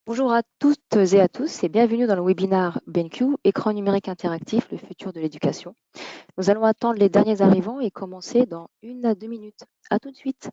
Bonjour à toutes et à tous et bienvenue dans le webinaire BenQ, écran numérique interactif, le futur de l'éducation. Nous allons attendre les derniers arrivants et commencer dans 1 à 2 minutes. À tout de suite.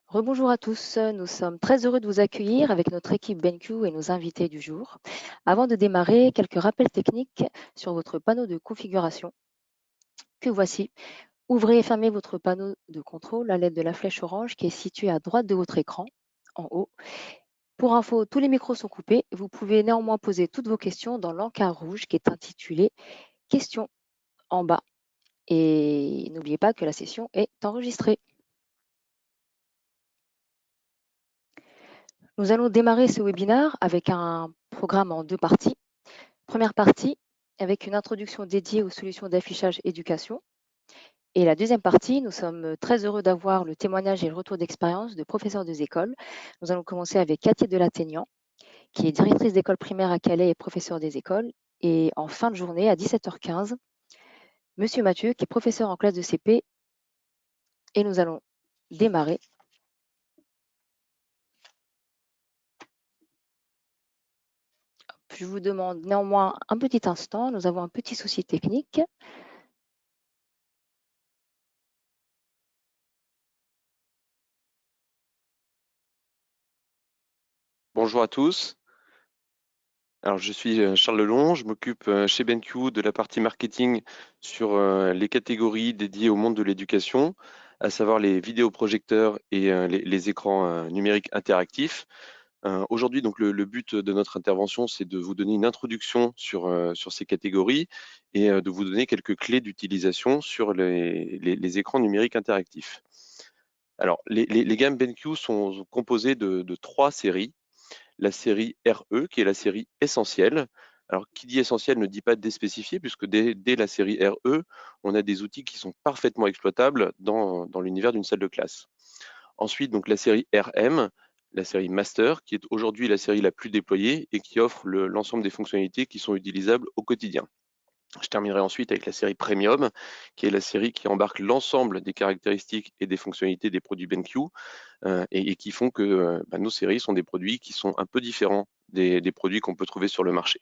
Rebonjour à tous, nous sommes très heureux de vous accueillir avec notre équipe BenQ et nos invités du jour. Avant de démarrer, quelques rappels techniques sur votre panneau de configuration que voici. Ouvrez et fermez votre panneau de contrôle à l'aide de la flèche orange qui est située à droite de votre écran, en haut. Pour info, tous les micros sont coupés. Vous pouvez néanmoins poser toutes vos questions dans l'encart rouge qui est intitulé Questions en bas. Et n'oubliez pas que la session est enregistrée. Nous allons démarrer ce webinaire avec un programme en 2 parties. Première partie, avec une introduction dédiée aux solutions d'affichage éducation. Et la deuxième partie, nous sommes très heureux d'avoir le témoignage et le retour d'expérience de professeurs des écoles. Nous allons commencer avec Cathy Delatteignant, qui est directrice d'école primaire à Calais et professeure des écoles. Et en fin de journée, à 17h15, Monsieur Mathieu, qui est professeur en classe de CP. Et nous allons démarrer. Je vous demande néanmoins un petit instant. Nous avons un petit souci technique. Bonjour à tous. Alors, je suis Charles Lelon, je m'occupe chez BenQ de la partie marketing sur les catégories dédiées au monde de l'éducation, à savoir les vidéoprojecteurs et les écrans numériques interactifs. Aujourd'hui, donc le but de notre intervention, c'est de vous donner une introduction sur ces catégories et de vous donner quelques clés d'utilisation sur les écrans numériques interactifs. Alors, les gammes BenQ sont composées de 3 séries. La série RE, qui est la série essentielle. Alors, qui dit essentiel ne dit pas déspécifié, puisque dès la série RE, on a des outils qui sont parfaitement exploitables dans l'univers d'une salle de classe. Ensuite, donc la série RM, la série Master, qui est aujourd'hui la série la plus déployée et qui offre l'ensemble des fonctionnalités qui sont utilisables au quotidien. Je terminerai ensuite avec la série Premium, qui est la série qui embarque l'ensemble des caractéristiques et des fonctionnalités des produits BenQ et qui font que nos séries sont des produits qui sont un peu différents des produits qu'on peut trouver sur le marché.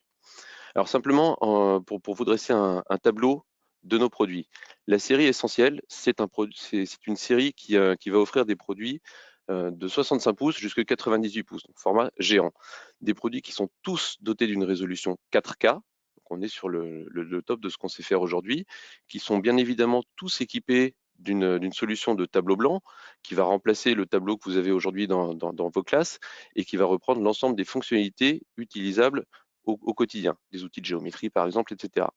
Alors simplement, pour vous dresser un tableau de nos produits. La série essentielle, c'est une série qui va offrir des produits de 65 pouces jusqu'à 98 pouces, donc format géant. Des produits qui sont tous dotés d'une résolution 4K, donc on est sur le top de ce qu'on sait faire aujourd'hui, qui sont bien évidemment tous équipés d'une solution de tableau blanc qui va remplacer le tableau que vous avez aujourd'hui dans vos classes et qui va reprendre l'ensemble des fonctionnalités utilisables au quotidien, des outils de géométrie par exemple, etc.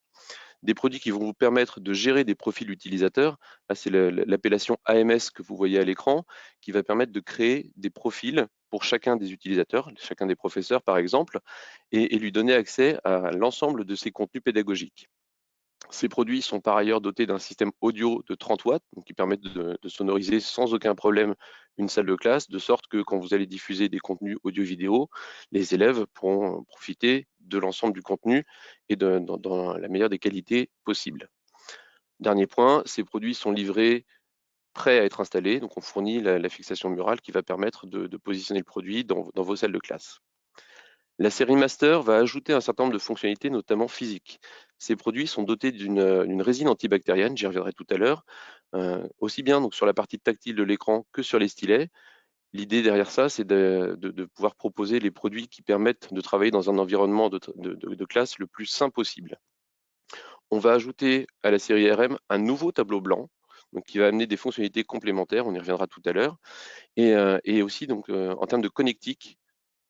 Des produits qui vont vous permettre de gérer des profils utilisateurs. Là, c'est l'appellation AMS que vous voyez à l'écran, qui va permettre de créer des profils pour chacun des utilisateurs, chacun des professeurs par exemple, et lui donner accès à l'ensemble de ces contenus pédagogiques. Ces produits sont par ailleurs dotés d'un système audio de 30 watts, donc qui permettent de sonoriser sans aucun problème une salle de classe, de sorte que quand vous allez diffuser des contenus audio-vidéo, les élèves pourront profiter de l'ensemble du contenu et dans la meilleure des qualités possibles. Dernier point, ces produits sont livrés prêts à être installés, donc on fournit la fixation murale qui va permettre de positionner le produit dans vos salles de classe. La série Master va ajouter un certain nombre de fonctionnalités, notamment physiques. Ces produits sont dotés d'une résine antibactérienne, j'y reviendrai tout à l'heure, aussi bien donc sur la partie tactile de l'écran que sur les stylets. L'idée derrière ça, c'est de pouvoir proposer les produits qui permettent de travailler dans un environnement de classe le plus sain possible. On va ajouter à la série RM un nouveau tableau blanc, donc qui va amener des fonctionnalités complémentaires, on y reviendra tout à l'heure, et aussi donc, en termes de connectique,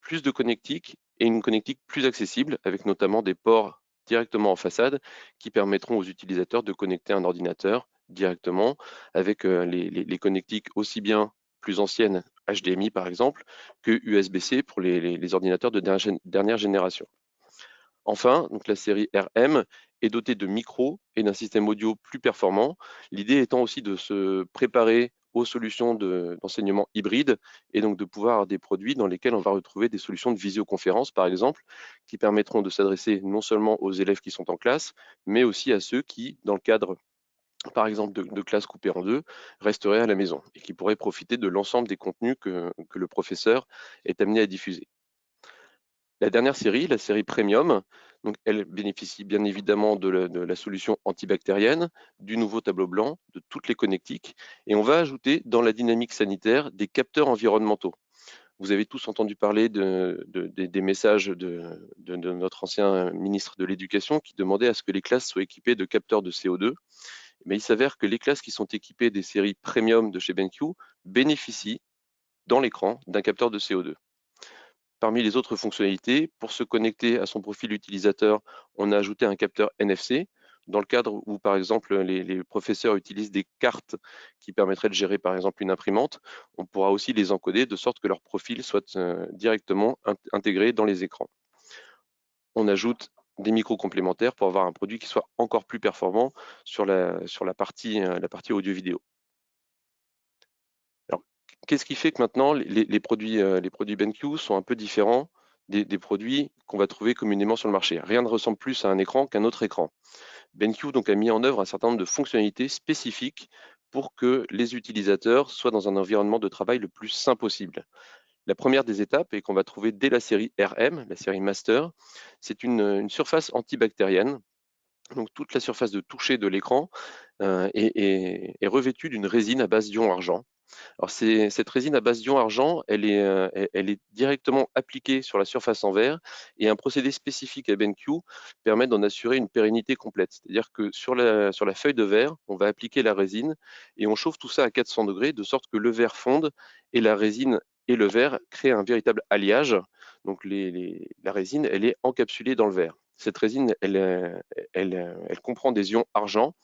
plus de connectique et une connectique plus accessible, avec notamment des ports directement en façade qui permettront aux utilisateurs de connecter un ordinateur directement avec les connectiques aussi bien plus anciennes, HDMI par exemple, que USB-C pour les ordinateurs de dernière génération. Enfin, donc la série RM est dotée de micros et d'un système audio plus performant. L'idée étant aussi de se préparer aux solutions d'enseignement hybride et donc de pouvoir avoir des produits dans lesquels on va retrouver des solutions de visioconférence, par exemple, qui permettront de s'adresser non seulement aux élèves qui sont en classe, mais aussi à ceux qui, dans le cadre, par exemple, de classes coupées en deux, resteraient à la maison et qui pourraient profiter de l'ensemble des contenus que le professeur est amené à diffuser. La dernière série, la série Premium, donc elle bénéficie bien évidemment de la solution antibactérienne, du nouveau tableau blanc, de toutes les connectiques, et on va ajouter dans la dynamique sanitaire des capteurs environnementaux. Vous avez tous entendu parler des messages de notre ancien ministre de l'Éducation qui demandait à ce que les classes soient équipées de capteurs de CO2. Mais il s'avère que les classes qui sont équipées des séries Premium de chez BenQ bénéficient dans l'écran d'un capteur de CO2. Parmi les autres fonctionnalités, pour se connecter à son profil utilisateur, on a ajouté un capteur NFC, dans le cadre où, par exemple, les professeurs utilisent des cartes qui permettraient de gérer, par exemple, une imprimante. On pourra aussi les encoder de sorte que leur profil soit directement intégré dans les écrans. On ajoute des micros complémentaires pour avoir un produit qui soit encore plus performant sur la partie audio-vidéo. Alors, qu'est-ce qui fait que maintenant les produits BenQ sont un peu différents des produits qu'on va trouver communément sur le marché? Rien ne ressemble plus à un écran qu'un autre écran. BenQ donc a mis en œuvre un certain nombre de fonctionnalités spécifiques pour que les utilisateurs soient dans un environnement de travail le plus sain possible. La première des étapes, et qu'on va trouver dès la série RM, la série Master, c'est une surface antibactérienne. Donc toute la surface de toucher de l'écran est revêtue d'une résine à base d'ion argent. Alors cette résine à base d'ion argent, elle est directement appliquée sur la surface en verre et un procédé spécifique à BenQ permet d'en assurer une pérennité complète. C'est-à-dire que sur la feuille de verre, on va appliquer la résine et on chauffe tout ça à 400 degrés de sorte que le verre fonde et la résine et le verre crée un véritable alliage. Donc la résine, elle est encapsulée dans le verre. Cette résine, elle comprend des ions argent.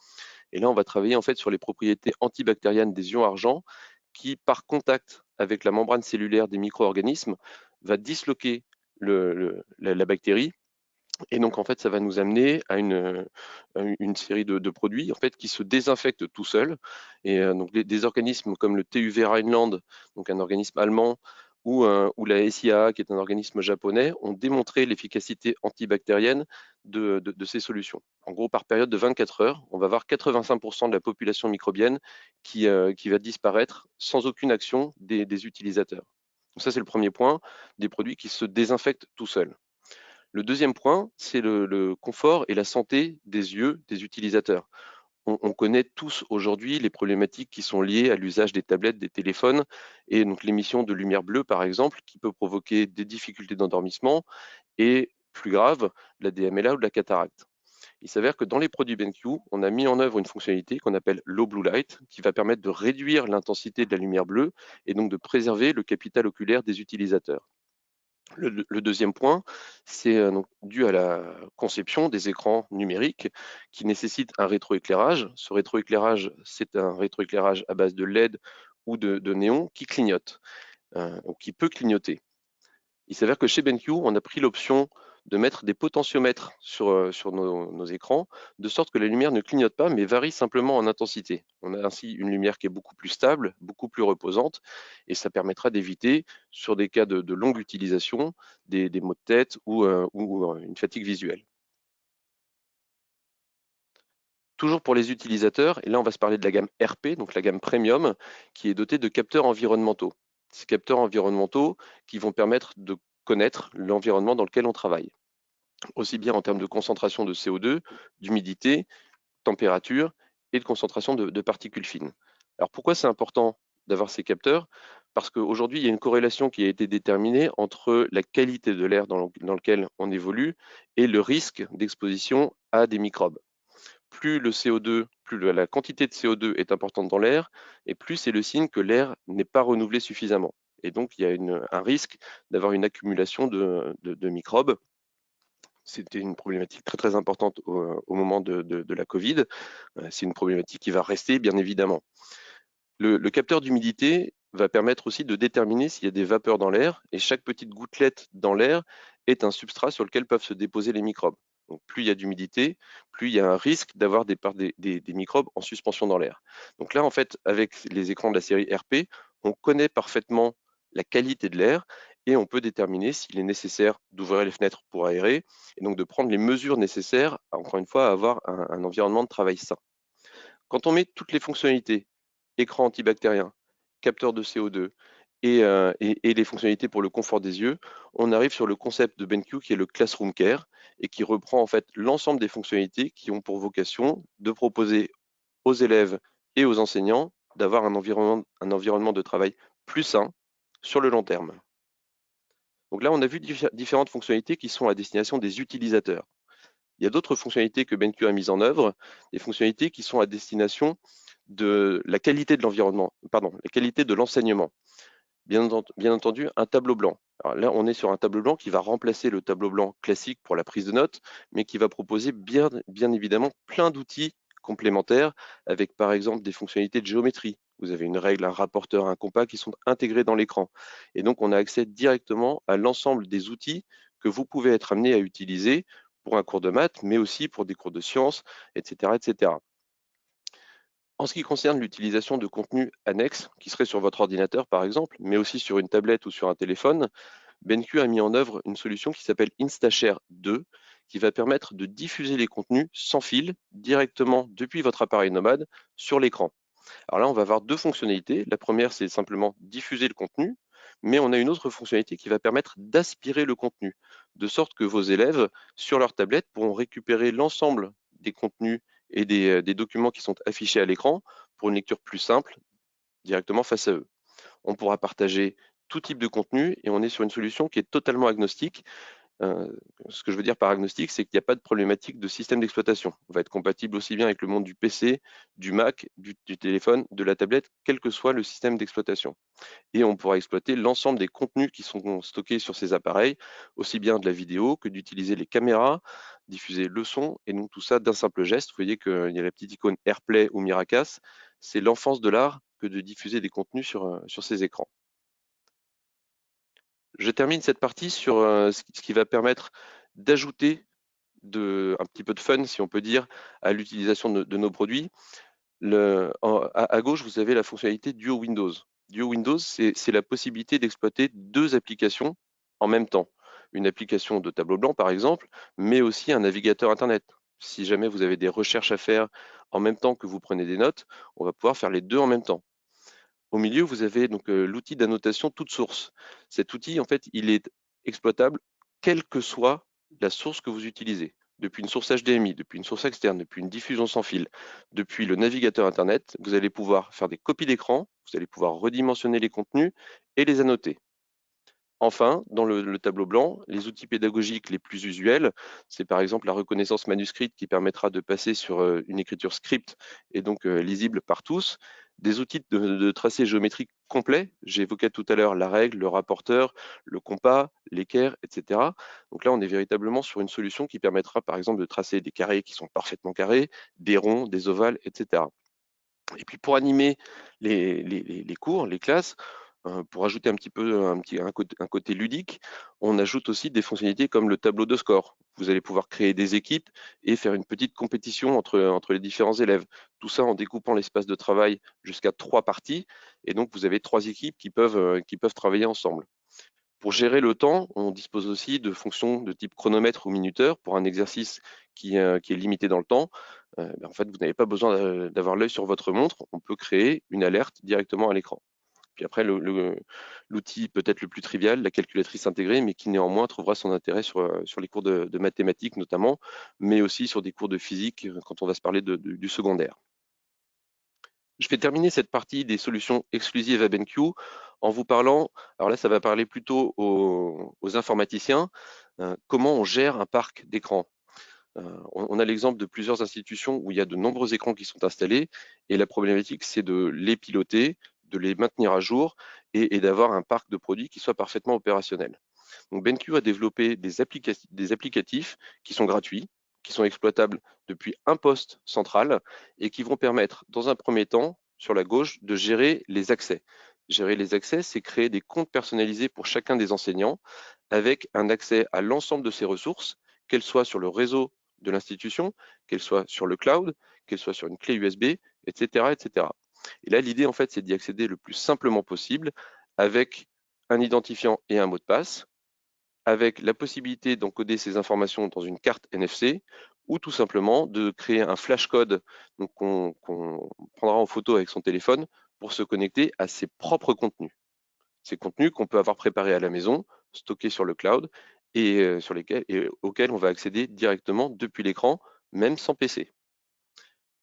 Et là, on va travailler en fait sur les propriétés antibactériennes des ions argent qui, par contact avec la membrane cellulaire des micro-organismes, va disloquer la bactérie. Et donc, en fait, ça va nous amener à une série de produits en fait, qui se désinfectent tout seuls. Et donc, des organismes comme le TUV Rheinland, donc un organisme allemand, ou la SIAA, qui est un organisme japonais, ont démontré l'efficacité antibactérienne de ces solutions. En gros, par période de 24 heures, on va avoir 85% de la population microbienne qui va disparaître sans aucune action des utilisateurs. Donc ça, c'est le premier point, des produits qui se désinfectent tout seuls. Le deuxième point, c'est le confort et la santé des yeux des utilisateurs. On connaît tous aujourd'hui les problématiques qui sont liées à l'usage des tablettes, des téléphones, et donc l'émission de lumière bleue, par exemple, qui peut provoquer des difficultés d'endormissement et, plus grave, la DMLA ou de la cataracte. Il s'avère que dans les produits BenQ, on a mis en œuvre une fonctionnalité qu'on appelle Low Blue Light, qui va permettre de réduire l'intensité de la lumière bleue et donc de préserver le capital oculaire des utilisateurs. Le deuxième point, c'est donc dû à la conception des écrans numériques qui nécessitent un rétroéclairage. Ce rétroéclairage, c'est un rétroéclairage à base de LED ou de néon qui clignote, ou qui peut clignoter. Il s'avère que chez BenQ, on a pris l'option de mettre des potentiomètres sur nos écrans, de sorte que la lumière ne clignote pas, mais varie simplement en intensité. On a ainsi une lumière qui est beaucoup plus stable, beaucoup plus reposante, et ça permettra d'éviter, sur des cas de longue utilisation, des maux de tête ou une fatigue visuelle. Toujours pour les utilisateurs, et là on va se parler de la gamme RP, donc la gamme Premium, qui est dotée de capteurs environnementaux. Ces capteurs environnementaux qui vont permettre de connaître l'environnement dans lequel on travaille, aussi bien en termes de concentration de CO2, d'humidité, température et de concentration de particules fines. Alors pourquoi c'est important d'avoir ces capteurs? Parce qu'aujourd'hui, il y a une corrélation qui a été déterminée entre la qualité de l'air dans lequel on évolue et le risque d'exposition à des microbes. Plus le CO2, plus la quantité de CO2 est importante dans l'air, et plus c'est le signe que l'air n'est pas renouvelé suffisamment. Et donc, il y a un risque d'avoir une accumulation de microbes. C'était une problématique très très importante au moment de la Covid. C'est une problématique qui va rester, bien évidemment. Le capteur d'humidité va permettre aussi de déterminer s'il y a des vapeurs dans l'air, et chaque petite gouttelette dans l'air est un substrat sur lequel peuvent se déposer les microbes. Donc plus il y a d'humidité, plus il y a un risque d'avoir des microbes en suspension dans l'air. Donc là, en fait, avec les écrans de la série RP, on connaît parfaitement la qualité de l'air et on peut déterminer s'il est nécessaire d'ouvrir les fenêtres pour aérer et donc de prendre les mesures nécessaires, encore une fois, à avoir un environnement de travail sain. Quand on met toutes les fonctionnalités, écran antibactérien, capteur de CO2 et les fonctionnalités pour le confort des yeux, on arrive sur le concept de BenQ qui est le Classroom Care et qui reprend en fait l'ensemble des fonctionnalités qui ont pour vocation de proposer aux élèves et aux enseignants d'avoir un environnement de travail plus sain sur le long terme. Donc là, on a vu différentes fonctionnalités qui sont à destination des utilisateurs. Il y a d'autres fonctionnalités que BenQ a mises en œuvre, des fonctionnalités qui sont à destination de la qualité de l'environnement, pardon, la qualité de l'enseignement. Bien entendu, un tableau blanc. Alors là, on est sur un tableau blanc qui va remplacer le tableau blanc classique pour la prise de notes, mais qui va proposer bien évidemment plein d'outils complémentaires avec par exemple des fonctionnalités de géométrie. Vous avez une règle, un rapporteur, un compas qui sont intégrés dans l'écran. Et donc, on a accès directement à l'ensemble des outils que vous pouvez être amené à utiliser pour un cours de maths, mais aussi pour des cours de sciences, etc., etc. En ce qui concerne l'utilisation de contenus annexes, qui seraient sur votre ordinateur par exemple, mais aussi sur une tablette ou sur un téléphone, BenQ a mis en œuvre une solution qui s'appelle InstaShare 2, qui va permettre de diffuser les contenus sans fil directement depuis votre appareil nomade sur l'écran. Alors là, on va avoir deux fonctionnalités. La première, c'est simplement diffuser le contenu, mais on a une autre fonctionnalité qui va permettre d'aspirer le contenu, de sorte que vos élèves, sur leur tablette, pourront récupérer l'ensemble des contenus et des documents qui sont affichés à l'écran pour une lecture plus simple, directement face à eux. On pourra partager tout type de contenu et on est sur une solution qui est totalement agnostique Ce que je veux dire par agnostique, c'est qu'il n'y a pas de problématique de système d'exploitation. On va être compatible aussi bien avec le monde du PC, du Mac, du téléphone, de la tablette, quel que soit le système d'exploitation. Et on pourra exploiter l'ensemble des contenus qui sont stockés sur ces appareils, aussi bien de la vidéo que d'utiliser les caméras, diffuser le son, et donc tout ça d'un simple geste. Vous voyez qu'il y a la petite icône AirPlay ou Miracast. C'est l'enfance de l'art que de diffuser des contenus sur ces écrans. Je termine cette partie sur ce qui va permettre d'ajouter un petit peu de fun, si on peut dire, à l'utilisation de nos produits. À gauche, vous avez la fonctionnalité Duo Windows. Duo Windows, c'est la possibilité d'exploiter deux applications en même temps. Une application de tableau blanc, par exemple, mais aussi un navigateur Internet. Si jamais vous avez des recherches à faire en même temps que vous prenez des notes, on va pouvoir faire les deux en même temps. Au milieu, vous avez donc l'outil d'annotation toute source. Cet outil, en fait, il est exploitable quelle que soit la source que vous utilisez. Depuis une source HDMI, depuis une source externe, depuis une diffusion sans fil, depuis le navigateur Internet, vous allez pouvoir faire des copies d'écran, vous allez pouvoir redimensionner les contenus et les annoter. Enfin, dans le tableau blanc, les outils pédagogiques les plus usuels, c'est par exemple la reconnaissance manuscrite qui permettra de passer sur une écriture script et donc lisible par tous, des outils de tracé géométrique complet, j'ai évoqué tout à l'heure la règle, le rapporteur, le compas, l'équerre, etc. Donc là, on est véritablement sur une solution qui permettra par exemple de tracer des carrés qui sont parfaitement carrés, des ronds, des ovales, etc. Et puis pour animer les cours, les classes, pour ajouter un petit peu un côté ludique, on ajoute aussi des fonctionnalités comme le tableau de score. Vous allez pouvoir créer des équipes et faire une petite compétition entre les différents élèves. Tout ça en découpant l'espace de travail jusqu'à 3 parties. Et donc vous avez 3 équipes qui peuvent travailler ensemble. Pour gérer le temps, on dispose aussi de fonctions de type chronomètre ou minuteur pour un exercice qui est limité dans le temps. En fait, vous n'avez pas besoin d'avoir l'œil sur votre montre. On peut créer une alerte directement à l'écran. Puis après, l'outil peut-être le plus trivial, la calculatrice intégrée, mais qui néanmoins trouvera son intérêt sur les cours de mathématiques notamment, mais aussi sur des cours de physique quand on va se parler du secondaire. Je vais terminer cette partie des solutions exclusives à BenQ en vous parlant, alors là ça va parler plutôt aux informaticiens, comment on gère un parc d'écrans. On a l'exemple de plusieurs institutions où il y a de nombreux écrans qui sont installés et la problématique c'est de les piloter, de les maintenir à jour et d'avoir un parc de produits qui soit parfaitement opérationnel. Donc BenQ a développé des applicatifs qui sont gratuits, qui sont exploitables depuis un poste central et qui vont permettre, dans un premier temps, sur la gauche, de gérer les accès. Gérer les accès, c'est créer des comptes personnalisés pour chacun des enseignants avec un accès à l'ensemble de ces ressources, qu'elles soient sur le réseau de l'institution, qu'elles soient sur le cloud, qu'elles soient sur une clé USB, etc., etc. Et là, l'idée, en fait, c'est d'y accéder le plus simplement possible avec un identifiant et un mot de passe, avec la possibilité d'encoder ces informations dans une carte NFC ou tout simplement de créer un flashcode qu'on prendra en photo avec son téléphone pour se connecter à ses propres contenus. Ces contenus qu'on peut avoir préparés à la maison, stockés sur le cloud et auxquels on va accéder directement depuis l'écran, même sans PC.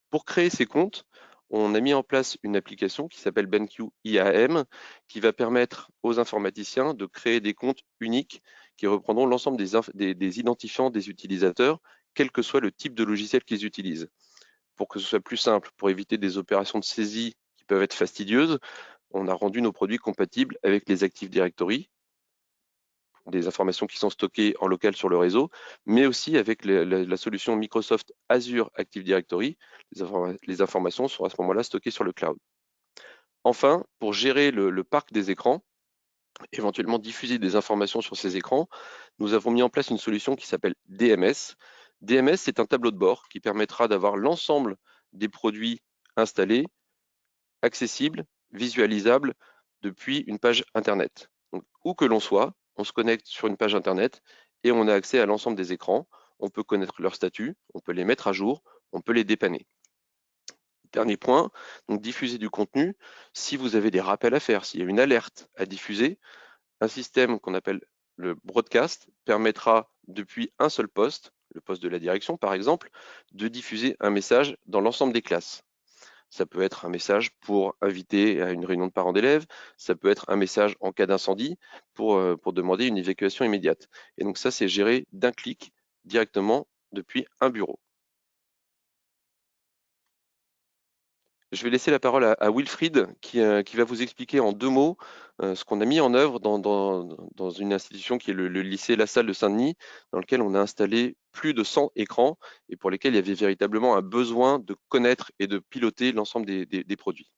Pour créer ces comptes, on a mis en place une application qui s'appelle BenQ IAM, qui va permettre aux informaticiens de créer des comptes uniques qui reprendront l'ensemble des identifiants des utilisateurs, quel que soit le type de logiciel qu'ils utilisent. Pour que ce soit plus simple, pour éviter des opérations de saisie qui peuvent être fastidieuses, on a rendu nos produits compatibles avec les Active Directory, des informations qui sont stockées en local sur le réseau, mais aussi avec la solution Microsoft Azure Active Directory, les informations sont à ce moment-là stockées sur le cloud. Enfin, pour gérer le parc des écrans, éventuellement diffuser des informations sur ces écrans, nous avons mis en place une solution qui s'appelle DMS. DMS, c'est un tableau de bord qui permettra d'avoir l'ensemble des produits installés, accessibles, visualisables depuis une page Internet. Donc, où que l'on soit, on se connecte sur une page Internet et on a accès à l'ensemble des écrans. On peut connaître leur statut, on peut les mettre à jour, on peut les dépanner. Dernier point, donc diffuser du contenu. Si vous avez des rappels à faire, s'il y a une alerte à diffuser, un système qu'on appelle le broadcast permettra depuis un seul poste, le poste de la direction par exemple, de diffuser un message dans l'ensemble des classes. Ça peut être un message pour inviter à une réunion de parents d'élèves, ça peut être un message en cas d'incendie pour demander une évacuation immédiate. Et donc ça, c'est géré d'un clic directement depuis un bureau. Je vais laisser la parole à Wilfried qui va vous expliquer en 2 mots ce qu'on a mis en œuvre dans une institution qui est le lycée La Salle de Saint-Denis, dans lequel on a installé plus de 100 écrans et pour lesquels il y avait véritablement un besoin de connaître et de piloter l'ensemble des produits.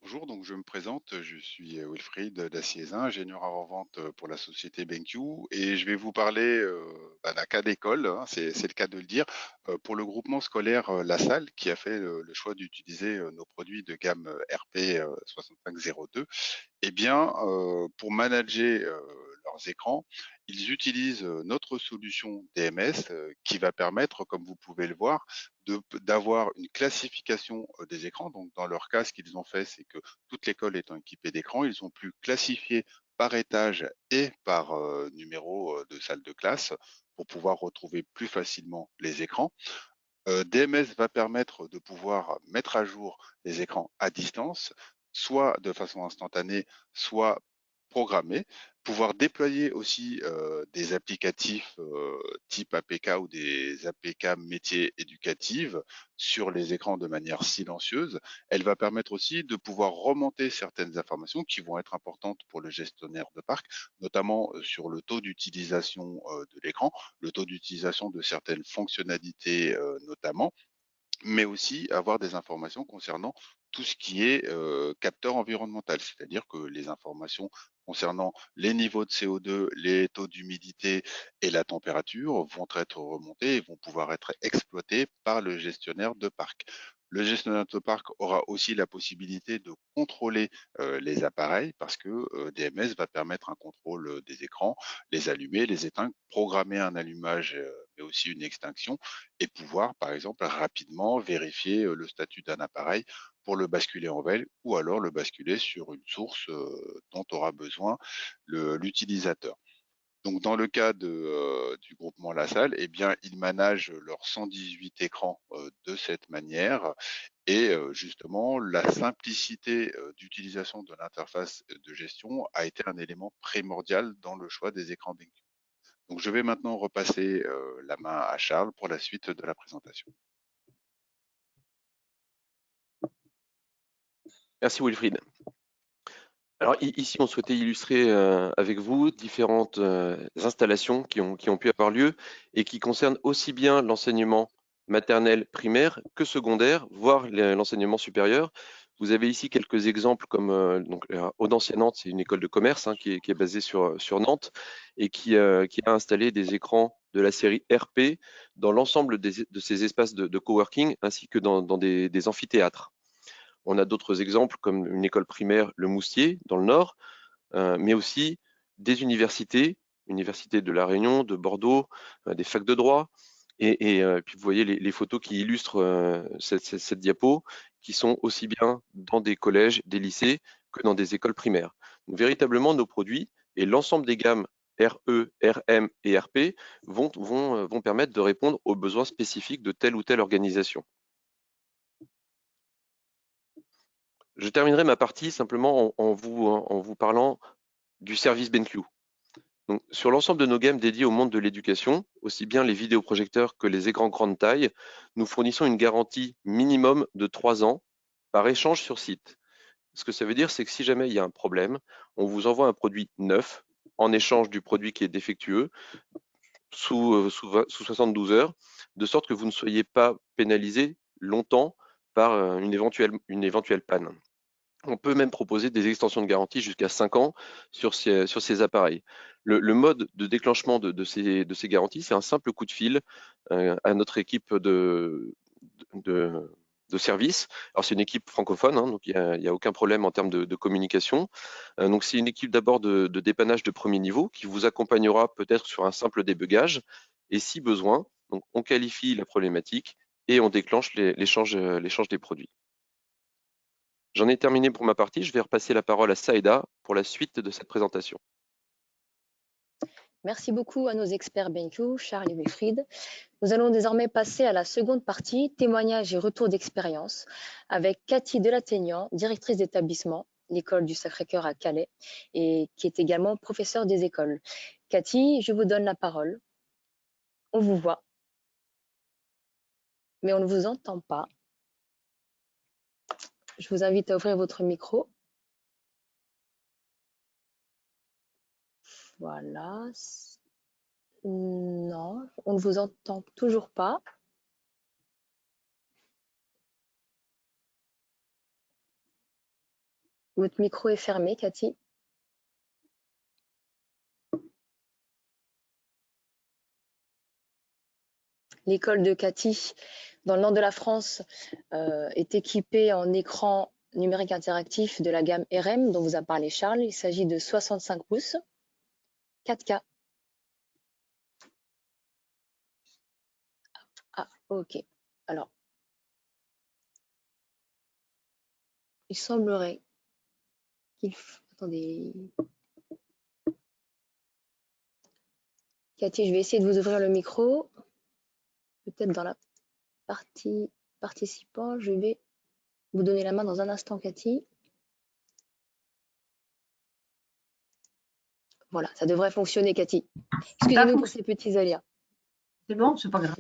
Bonjour, donc je me présente, je suis Wilfried Daciézin, ingénieur avant-vente pour la société BenQ et je vais vous parler d'un cas d'école, hein, c'est le cas de le dire, pour le groupement scolaire La Salle qui a fait le choix d'utiliser nos produits de gamme RP 6502. Eh bien, pour manager leurs écrans, ils utilisent notre solution DMS qui va permettre, comme vous pouvez le voir, d'avoir une classification des écrans. Donc, dans leur cas, ce qu'ils ont fait, c'est que toute l'école étant équipée d'écrans, ils ont pu classifier par étage et par numéro de salle de classe pour pouvoir retrouver plus facilement les écrans. DMS va permettre de pouvoir mettre à jour les écrans à distance, soit de façon instantanée, soit programmée. Pouvoir déployer aussi des applicatifs type APK ou des APK métiers éducatives sur les écrans de manière silencieuse. Elle va permettre aussi de pouvoir remonter certaines informations qui vont être importantes pour le gestionnaire de parc, notamment sur le taux d'utilisation de l'écran, le taux d'utilisation de certaines fonctionnalités notamment, mais aussi avoir des informations concernant tout ce qui est capteur environnemental, c'est-à-dire que les informations concernant les niveaux de CO2, les taux d'humidité et la température vont être remontées et vont pouvoir être exploitées par le gestionnaire de parc. Le gestionnaire de parc aura aussi la possibilité de contrôler les appareils parce que DMS va permettre un contrôle des écrans, les allumer, les éteindre, programmer un allumage mais aussi une extinction et pouvoir, par exemple, rapidement vérifier le statut d'un appareil pour le basculer en veille ou alors le basculer sur une source dont aura besoin l'utilisateur. Donc, dans le cas du groupement La Salle, eh bien, ils managent leurs 118 écrans de cette manière et justement, la simplicité d'utilisation de l'interface de gestion a été un élément primordial dans le choix des écrans BenQ. Donc, je vais maintenant repasser la main à Charles pour la suite de la présentation. Merci Wilfried. Alors ici, on souhaitait illustrer avec vous différentes installations qui ont pu avoir lieu et qui concernent aussi bien l'enseignement maternel primaire que secondaire, voire l'enseignement supérieur. Vous avez ici quelques exemples comme Audencier-Nantes, c'est une école de commerce qui est basée sur Nantes et qui a installé des écrans de la série RP dans l'ensemble de ces espaces de coworking ainsi que dans des amphithéâtres. On a d'autres exemples comme une école primaire, le Moustier, dans le Nord, mais aussi des universités, universités de La Réunion, de Bordeaux, des facs de droit. Et puis vous voyez les photos qui illustrent cette diapo, qui sont aussi bien dans des collèges, des lycées, que dans des écoles primaires. Donc véritablement, nos produits et l'ensemble des gammes RE, RM et RP vont permettre de répondre aux besoins spécifiques de telle ou telle organisation. Je terminerai ma partie simplement en vous parlant du service BenQ. Donc, sur l'ensemble de nos gammes dédiées au monde de l'éducation, aussi bien les vidéoprojecteurs que les écrans grande taille, nous fournissons une garantie minimum de 3 ans par échange sur site. Ce que ça veut dire, c'est que si jamais il y a un problème, on vous envoie un produit neuf en échange du produit qui est défectueux sous 72 heures, de sorte que vous ne soyez pas pénalisé longtemps par une éventuelle panne. On peut même proposer des extensions de garantie jusqu'à 5 ans sur ces appareils. Le mode de déclenchement de ces garanties, c'est un simple coup de fil à notre équipe de service. Alors c'est une équipe francophone, donc il n'y a aucun problème en termes de communication. Donc c'est une équipe d'abord de dépannage de premier niveau qui vous accompagnera peut-être sur un simple débugage. Et si besoin, donc on qualifie la problématique et on déclenche l'échange des produits. J'en ai terminé pour ma partie, je vais repasser la parole à Saïda pour la suite de cette présentation. Merci beaucoup à nos experts BenQ, Charles et Wilfried. Nous allons désormais passer à la seconde partie, témoignages et retours d'expérience, avec Cathy Delatteignant, directrice d'établissement, l'école du Sacré-Cœur à Calais, et qui est également professeure des écoles. Cathy, je vous donne la parole. On vous voit, mais on ne vous entend pas. Je vous invite à ouvrir votre micro. Voilà. Non, on ne vous entend toujours pas. Votre micro est fermé, Cathy. L'école de Cathy, dans le nord de la France, est équipée en écran numérique interactif de la gamme RM dont vous a parlé Charles. Il s'agit de 65 pouces, 4K. Ah, ok. Alors, il semblerait qu'il... Attendez. Cathy, je vais essayer de vous ouvrir le micro. Peut-être dans la partie participant, je vais vous donner la main dans un instant, Cathy. Voilà, ça devrait fonctionner, Cathy. Excusez-nous pour ces petits aléas. C'est bon, c'est pas grave.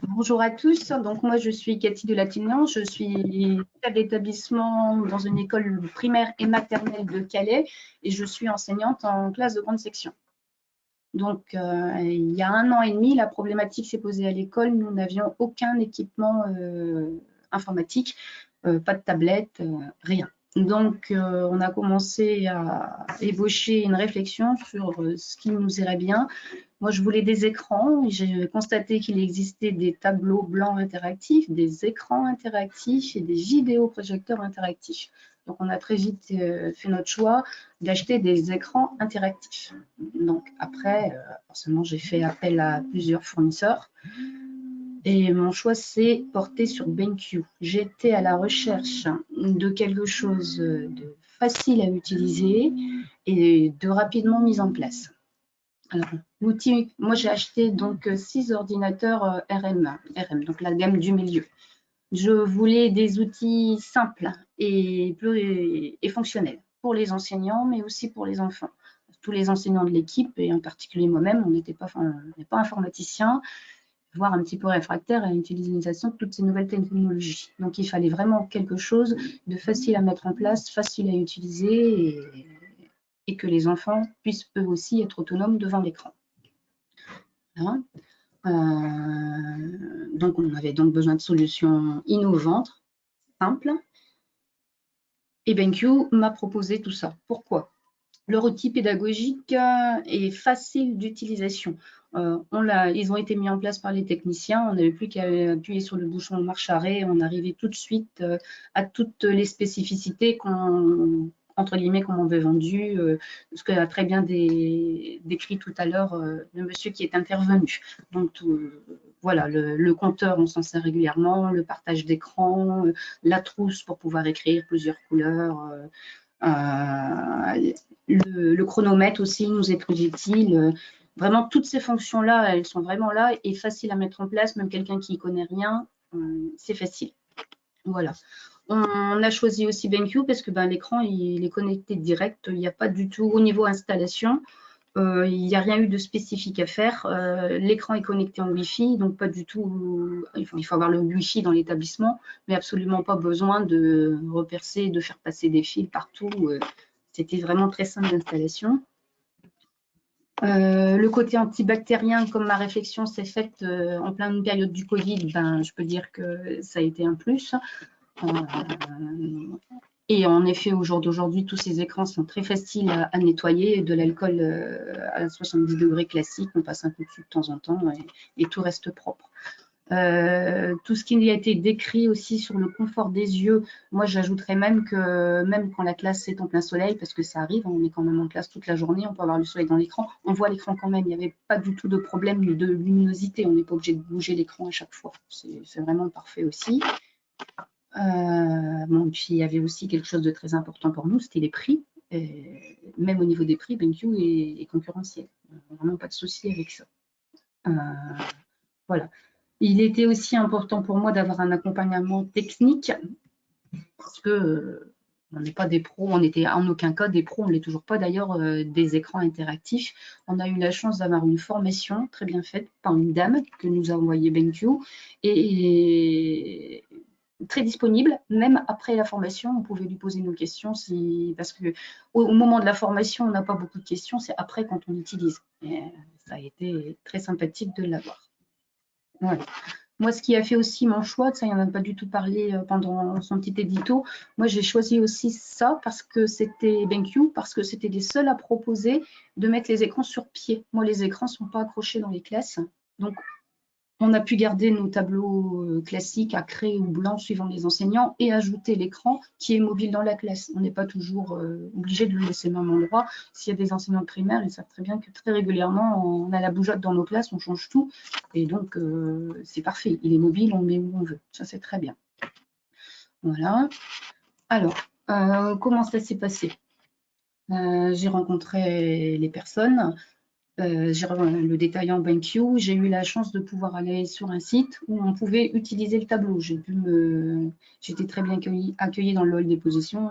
Bonjour à tous. Donc moi je suis Cathy Delatteignant, je suis chef d'établissement dans une école primaire et maternelle de Calais et je suis enseignante en classe de grande section. Donc il y a 1 an et demi, la problématique s'est posée à l'école. Nous n'avions aucun équipement informatique, pas de tablette, rien. Donc, on a commencé à ébaucher une réflexion sur ce qui nous irait bien. Moi, je voulais des écrans. J'ai constaté qu'il existait des tableaux blancs interactifs, des écrans interactifs et des vidéoprojecteurs interactifs. Donc, on a très vite fait notre choix d'acheter des écrans interactifs. Donc, après, forcément, j'ai fait appel à plusieurs fournisseurs. Et mon choix s'est porté sur BenQ. J'étais à la recherche de quelque chose de facile à utiliser et de rapidement mise en place. Alors, l'outil, moi j'ai acheté donc 6 ordinateurs RM, donc la gamme du milieu. Je voulais des outils simples et fonctionnels pour les enseignants, mais aussi pour les enfants. Tous les enseignants de l'équipe, et en particulier moi-même, on n'est pas informaticiens, voire un petit peu réfractaire à l'utilisation de toutes ces nouvelles technologies. Donc, il fallait vraiment quelque chose de facile à mettre en place, facile à utiliser et que les enfants puissent eux aussi être autonomes devant l'écran. Voilà. Donc, on avait donc besoin de solutions innovantes, simples. Et BenQ m'a proposé tout ça. Pourquoi? Leur outil pédagogique est facile d'utilisation. Ils ont été mis en place par les techniciens. On n'avait plus qu'à appuyer sur le bouchon marche arrêt. On arrivait tout de suite à toutes les spécificités entre guillemets qu'on m'avait vendues, ce qu'a très bien décrit tout à l'heure le monsieur qui est intervenu. Donc voilà, le compteur, on s'en sert régulièrement, le partage d'écran, la trousse pour pouvoir écrire plusieurs couleurs. Le chronomètre aussi nous est très utile. Vraiment, toutes ces fonctions-là, elles sont vraiment là et faciles à mettre en place. Même quelqu'un qui n'y connaît rien, c'est facile. Voilà. On a choisi aussi BenQ parce que l'écran, il est connecté direct. Il n'y a pas du tout, au niveau installation, il n'y a rien eu de spécifique à faire. L'écran est connecté en Wi-Fi, donc pas du tout. Il faut avoir le Wi-Fi dans l'établissement, mais absolument pas besoin de repercer, de faire passer des fils partout. C'était vraiment très simple d'installation. Le côté antibactérien, comme ma réflexion s'est faite en pleine période du Covid, je peux dire que ça a été un plus. Et en effet, au jour d'aujourd'hui, tous ces écrans sont très faciles à nettoyer. De l'alcool à 70 degrés classique, on passe un peu dessus de temps en temps et tout reste propre. Tout ce qui a été décrit aussi sur le confort des yeux, moi j'ajouterais même que même quand la classe est en plein soleil, parce que ça arrive, on est quand même en classe toute la journée, on peut avoir le soleil dans l'écran, on voit l'écran quand même, il n'y avait pas du tout de problème de luminosité, on n'est pas obligé de bouger l'écran à chaque fois, c'est vraiment parfait aussi. Puis il y avait aussi quelque chose de très important pour nous, c'était les prix. même au niveau des prix, BenQ est concurrentiel. Vraiment pas de souci avec ça. Voilà. Il était aussi important pour moi d'avoir un accompagnement technique parce que on n'est pas des pros, on n'était en aucun cas des pros, on ne l'est toujours pas d'ailleurs, des écrans interactifs. On a eu la chance d'avoir une formation très bien faite par une dame que nous a envoyé BenQ et très disponible. Même après la formation, on pouvait lui poser nos questions parce que au moment de la formation, on n'a pas beaucoup de questions, c'est après quand on utilise. Et ça a été très sympathique de l'avoir. Voilà. Moi, ce qui a fait aussi mon choix, ça, il n'en a pas du tout parlé pendant son petit édito. Moi, j'ai choisi aussi ça parce que c'était BenQ, parce que c'était les seuls à proposer de mettre les écrans sur pied. Moi, les écrans ne sont pas accrochés dans les classes. Donc, on a pu garder nos tableaux classiques à craie ou blanc suivant les enseignants et ajouter l'écran qui est mobile dans la classe. On n'est pas toujours obligé de le laisser au même endroit. S'il y a des enseignants de primaire, ils savent très bien que très régulièrement, on a la bougeotte dans nos classes, on change tout. Et donc, c'est parfait. Il est mobile, on le met où on veut. Ça, c'est très bien. Voilà. Alors, comment ça s'est passé? J'ai rencontré les personnes. J'ai le détaillant BenQ, j'ai eu la chance de pouvoir aller sur un site où on pouvait utiliser le tableau. J'étais très bien accueillie dans le hall des positions.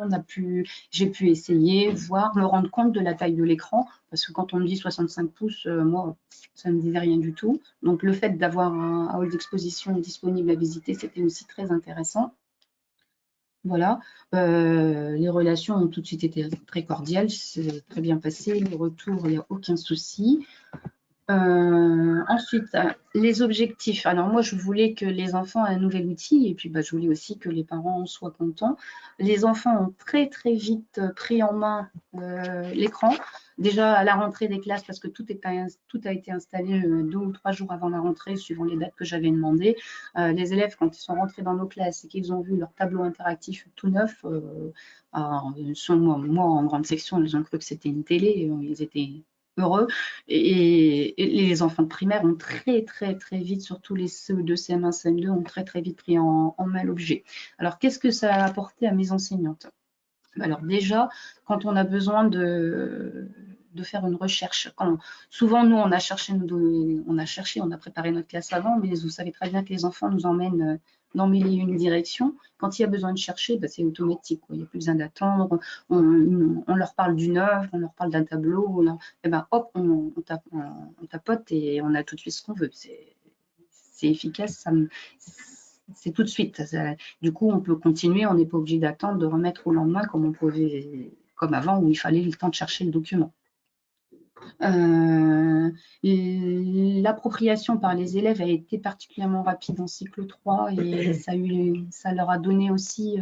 J'ai pu essayer, voir, me rendre compte de la taille de l'écran, parce que quand on me dit 65 pouces, moi, ça ne me disait rien du tout. Donc le fait d'avoir un hall d'exposition disponible à visiter, c'était aussi très intéressant. Voilà, les relations ont tout de suite été très cordiales, c'est très bien passé, les retours, il n'y a aucun souci. Ensuite, les objectifs. Alors moi, je voulais que les enfants aient un nouvel outil et puis je voulais aussi que les parents soient contents. Les enfants ont très très vite pris en main l'écran. Déjà à la rentrée des classes, parce que tout a été installé 2 ou 3 jours avant la rentrée, suivant les dates que j'avais demandées. Les élèves, quand ils sont rentrés dans nos classes et qu'ils ont vu leur tableau interactif tout neuf, moi en grande section, ils ont cru que c'était une télé, ils étaient heureux. Et les enfants de primaire ont très vite, surtout les CE2, CM1, CM2, ont très vite pris en main l'objet. Alors, qu'est-ce que ça a apporté à mes enseignantes? Alors déjà, quand on a besoin de faire une recherche, souvent nous on a cherché, on a préparé notre classe avant, mais vous savez très bien que les enfants nous emmènent dans mille et une directions. Quand il y a besoin de chercher, c'est automatique, il n'y a plus besoin d'attendre. On leur parle d'une œuvre, on leur parle d'un tableau, et hop, on tapote et on a tout de suite ce qu'on veut. C'est efficace, c'est tout de suite. Du coup, on peut continuer, on n'est pas obligé d'attendre, de remettre au lendemain comme avant, où il fallait le temps de chercher le document. L'appropriation par les élèves a été particulièrement rapide en cycle 3 et ça leur a donné aussi,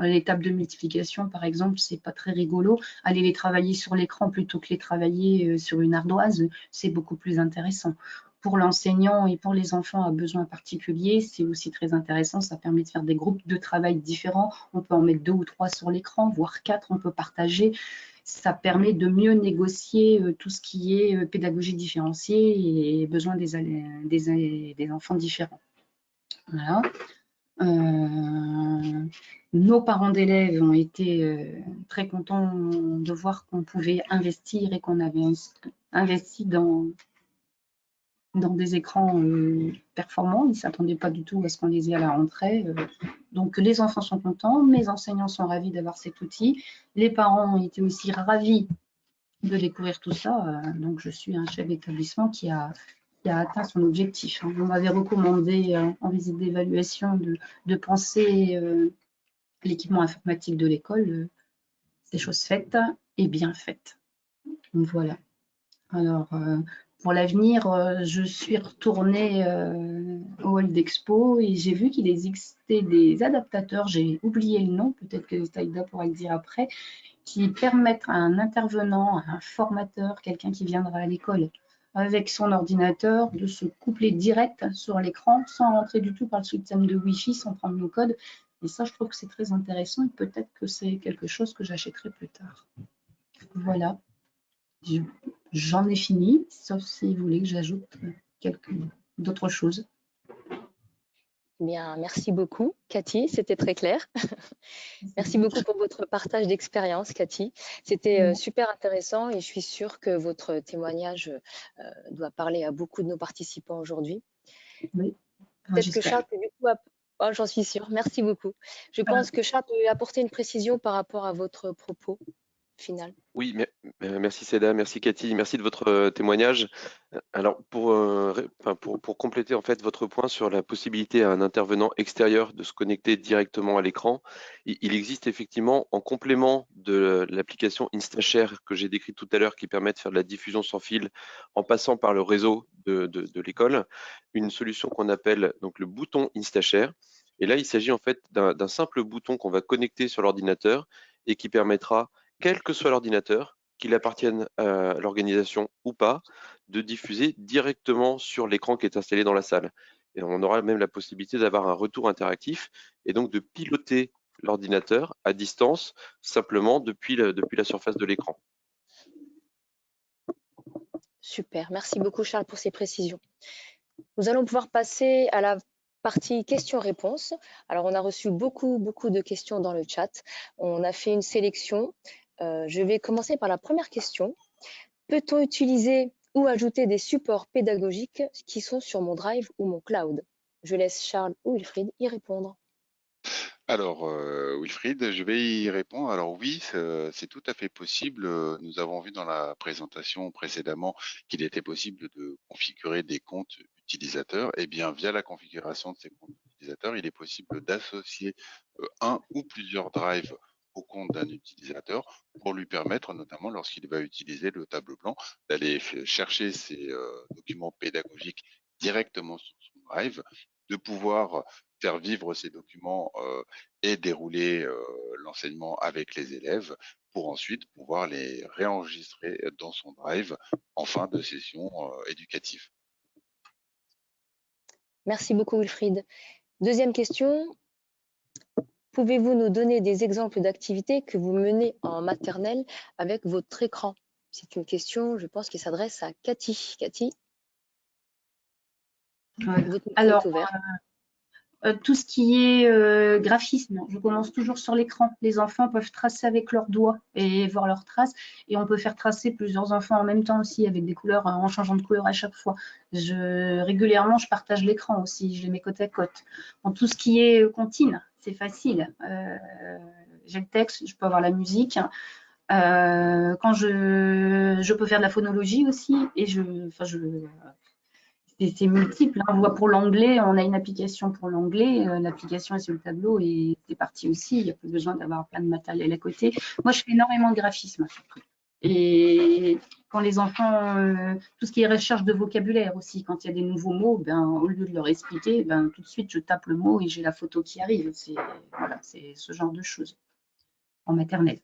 l'étape de multiplication par exemple, c'est pas très rigolo. Aller les travailler sur l'écran plutôt que les travailler sur une ardoise, c'est beaucoup plus intéressant. Pour l'enseignant et pour les enfants à besoins particuliers, c'est aussi très intéressant. Ça permet de faire des groupes de travail différents. On peut en mettre 2 ou 3 sur l'écran, voire 4, on peut partager. Ça permet de mieux négocier tout ce qui est pédagogie différenciée et besoin des enfants différents. Voilà. Nos parents d'élèves ont été très contents de voir qu'on pouvait investir et qu'on avait investi dans des écrans performants. Ils ne s'attendaient pas du tout à ce qu'on les ait à la rentrée. Donc, les enfants sont contents, mes enseignants sont ravis d'avoir cet outil. Les parents ont été aussi ravis de découvrir tout ça. Donc, je suis un chef d'établissement qui a atteint son objectif. On m'avait recommandé en visite d'évaluation de penser l'équipement informatique de l'école. C'est chose faite et bien faite. Donc, voilà. Alors, pour l'avenir, je suis retournée au hall d'expo et j'ai vu qu'il existait des adaptateurs, j'ai oublié le nom, peut-être que Taïda pourra le dire après, qui permettent à un intervenant, à un formateur, quelqu'un qui viendra à l'école avec son ordinateur, de se coupler direct sur l'écran sans rentrer du tout par le système de Wi-Fi, sans prendre le code. Et ça, je trouve que c'est très intéressant et peut-être que c'est quelque chose que j'achèterai plus tard. Voilà. J'en ai fini, sauf si vous voulez que j'ajoute d'autres choses. Eh bien, merci beaucoup, Cathy, c'était très clair. Merci beaucoup pour votre partage d'expérience, Cathy. C'était super intéressant et je suis sûre que votre témoignage doit parler à beaucoup de nos participants aujourd'hui. Oui, Peut-être que j'espère. Charles peut du coup, oh, j'en suis sûre, merci beaucoup. Je pense que Charles peut apporter une précision par rapport à votre propos final. Oui, merci Seda, merci Cathy, merci de votre témoignage. Alors pour compléter en fait votre point sur la possibilité à un intervenant extérieur de se connecter directement à l'écran, il existe effectivement en complément de l'application InstaShare que j'ai décrite tout à l'heure qui permet de faire de la diffusion sans fil en passant par le réseau de l'école, une solution qu'on appelle donc le bouton InstaShare. Et là, il s'agit en fait d'un simple bouton qu'on va connecter sur l'ordinateur et qui permettra, quel que soit l'ordinateur, qu'il appartienne à l'organisation ou pas, de diffuser directement sur l'écran qui est installé dans la salle. Et on aura même la possibilité d'avoir un retour interactif et donc de piloter l'ordinateur à distance simplement depuis la surface de l'écran. Super, merci beaucoup Charles pour ces précisions. Nous allons pouvoir passer à la partie questions-réponses. Alors, on a reçu beaucoup de questions dans le chat. On a fait une sélection. Je vais commencer par la première question. Peut-on utiliser ou ajouter des supports pédagogiques qui sont sur mon Drive ou mon cloud? Je laisse Charles ou Wilfried y répondre. Alors, Wilfried, je vais y répondre. Alors oui, c'est tout à fait possible. Nous avons vu dans la présentation précédemment qu'il était possible de configurer des comptes utilisateurs. Et bien, via la configuration de ces comptes utilisateurs, il est possible d'associer un ou plusieurs drives au compte d'un utilisateur pour lui permettre, notamment lorsqu'il va utiliser le tableau blanc, d'aller chercher ses documents pédagogiques directement sur son drive, de pouvoir faire vivre ces documents et dérouler l'enseignement avec les élèves pour ensuite pouvoir les réenregistrer dans son drive en fin de session éducative. Merci beaucoup Wilfried. Deuxième question. Pouvez-vous nous donner des exemples d'activités que vous menez en maternelle avec votre écran? C'est une question, je pense, qui s'adresse à Cathy. Cathy, votre micro est ouvert. Tout ce qui est graphisme, je commence toujours sur l'écran. Les enfants peuvent tracer avec leurs doigts et voir leurs traces. Et on peut faire tracer plusieurs enfants en même temps aussi avec des couleurs, en changeant de couleur à chaque fois. Régulièrement, je partage l'écran aussi, je les mets côte à côte. En tout ce qui est comptine, c'est facile. J'ai le texte, je peux avoir la musique. Quand je peux faire de la phonologie aussi et c'est multiple. On voit pour l'anglais, on a une application pour l'anglais. L'application est sur le tableau et c'est parti aussi. Il n'y a pas besoin d'avoir plein de matériel à côté. Moi, je fais énormément de graphisme. Et quand les enfants, tout ce qui est recherche de vocabulaire aussi, quand il y a des nouveaux mots, au lieu de leur expliquer, tout de suite, je tape le mot et j'ai la photo qui arrive. Voilà, c'est ce genre de choses en maternelle.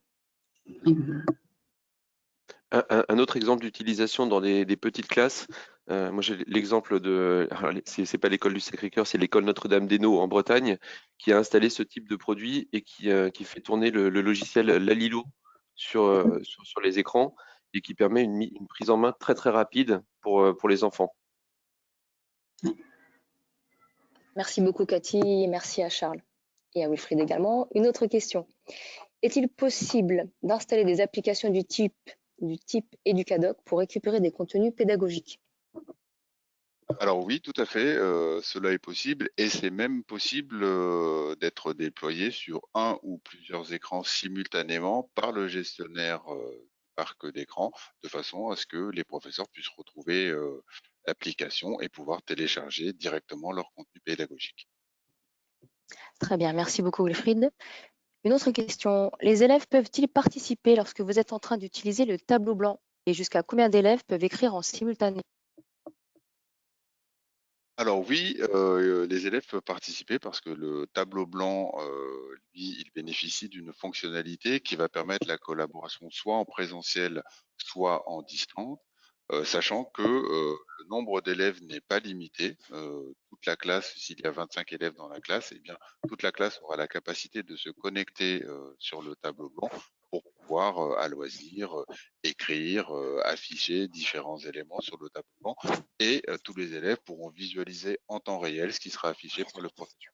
Un autre exemple d'utilisation dans des petites classes, moi j'ai l'exemple c'est pas l'école du Sacré-Cœur, c'est l'école Notre-Dame-d'Hainaut en Bretagne, qui a installé ce type de produit et qui fait tourner le logiciel Lalilo sur les écrans et qui permet une prise en main très très rapide pour les enfants. Merci beaucoup Cathy, merci à Charles et à Wilfried également. Une autre question. Est-il possible d'installer des applications du type Educadoc pour récupérer des contenus pédagogiques? Alors oui, tout à fait, cela est possible et c'est même possible d'être déployé sur un ou plusieurs écrans simultanément par le gestionnaire du parc d'écran, de façon à ce que les professeurs puissent retrouver l'application et pouvoir télécharger directement leur contenu pédagogique. Très bien, merci beaucoup Wilfried. Une autre question, les élèves peuvent-ils participer lorsque vous êtes en train d'utiliser le tableau blanc? Et jusqu'à combien d'élèves peuvent écrire en simultané? Alors oui, les élèves peuvent participer parce que le tableau blanc, lui, il bénéficie d'une fonctionnalité qui va permettre la collaboration soit en présentiel, soit en distance, sachant que le nombre d'élèves n'est pas limité. Toute la classe, s'il y a 25 élèves dans la classe, eh bien, toute la classe aura la capacité de se connecter sur le tableau blanc pour pouvoir à loisir écrire, afficher différents éléments sur le tableau et tous les élèves pourront visualiser en temps réel ce qui sera affiché par le professeur.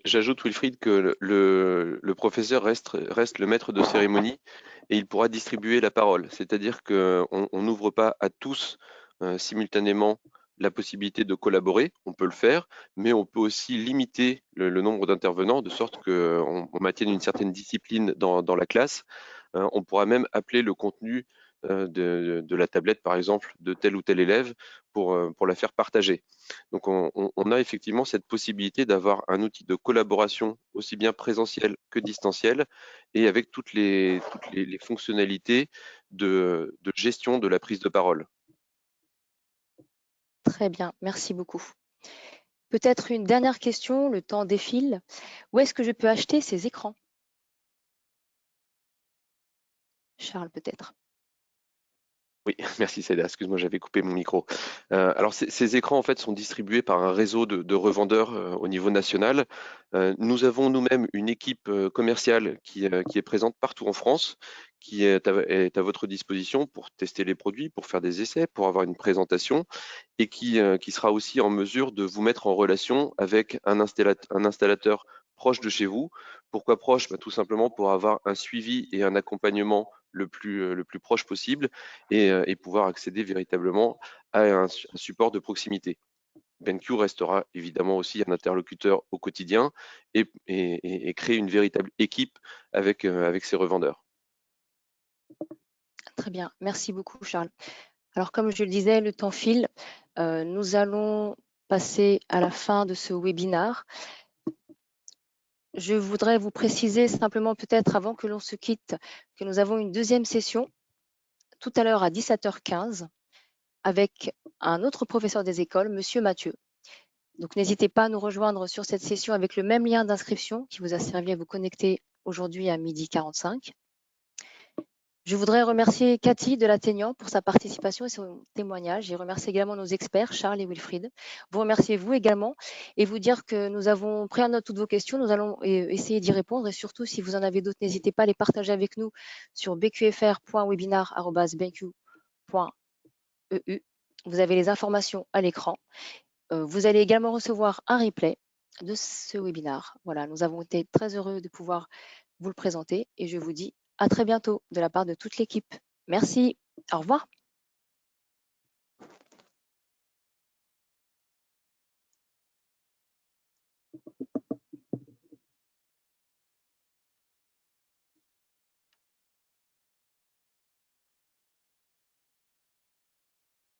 J'ajoute, Wilfried, que le professeur reste le maître de cérémonie et il pourra distribuer la parole. C'est-à-dire qu'on n'ouvre pas à tous simultanément la possibilité de collaborer, on peut le faire, mais on peut aussi limiter le nombre d'intervenants de sorte qu'on maintienne une certaine discipline dans la classe. On pourra même appeler le contenu de la tablette, par exemple, de tel ou tel élève pour la faire partager. Donc, on a effectivement cette possibilité d'avoir un outil de collaboration aussi bien présentiel que distanciel et avec toutes les fonctionnalités de gestion de la prise de parole. Très bien, merci beaucoup. Peut-être une dernière question, le temps défile. Où est-ce que je peux acheter ces écrans? Charles, peut-être. Oui, merci Céda, excuse-moi, j'avais coupé mon micro. Alors ces écrans en fait sont distribués par un réseau de revendeurs au niveau national. Nous avons nous-mêmes une équipe commerciale qui est présente partout en France, qui est à votre disposition pour tester les produits, pour faire des essais, pour avoir une présentation et qui sera aussi en mesure de vous mettre en relation avec un installateur proche de chez vous. Pourquoi proche? Tout simplement pour avoir un suivi et un accompagnement le plus proche possible et pouvoir accéder véritablement à un support de proximité. BenQ restera évidemment aussi un interlocuteur au quotidien et créer une véritable équipe avec ses revendeurs. Très bien, merci beaucoup Charles. Alors comme je le disais, le temps file. Nous allons passer à la fin de ce webinaire. Je voudrais vous préciser simplement peut-être avant que l'on se quitte que nous avons une deuxième session tout à l'heure à 17h15 avec un autre professeur des écoles, Monsieur Mathieu. Donc n'hésitez pas à nous rejoindre sur cette session avec le même lien d'inscription qui vous a servi à vous connecter aujourd'hui à 12h45. Je voudrais remercier Cathy de l'Athénian pour sa participation et son témoignage et remercier également nos experts, Charles et Wilfried. Vous remercier vous également et vous dire que nous avons pris en note toutes vos questions. Nous allons essayer d'y répondre et surtout, si vous en avez d'autres, n'hésitez pas à les partager avec nous sur bqfr.webinar@benq.eu. Vous avez les informations à l'écran. Vous allez également recevoir un replay de ce webinaire. Voilà, nous avons été très heureux de pouvoir vous le présenter et je vous dis à très bientôt de la part de toute l'équipe. Merci, au revoir.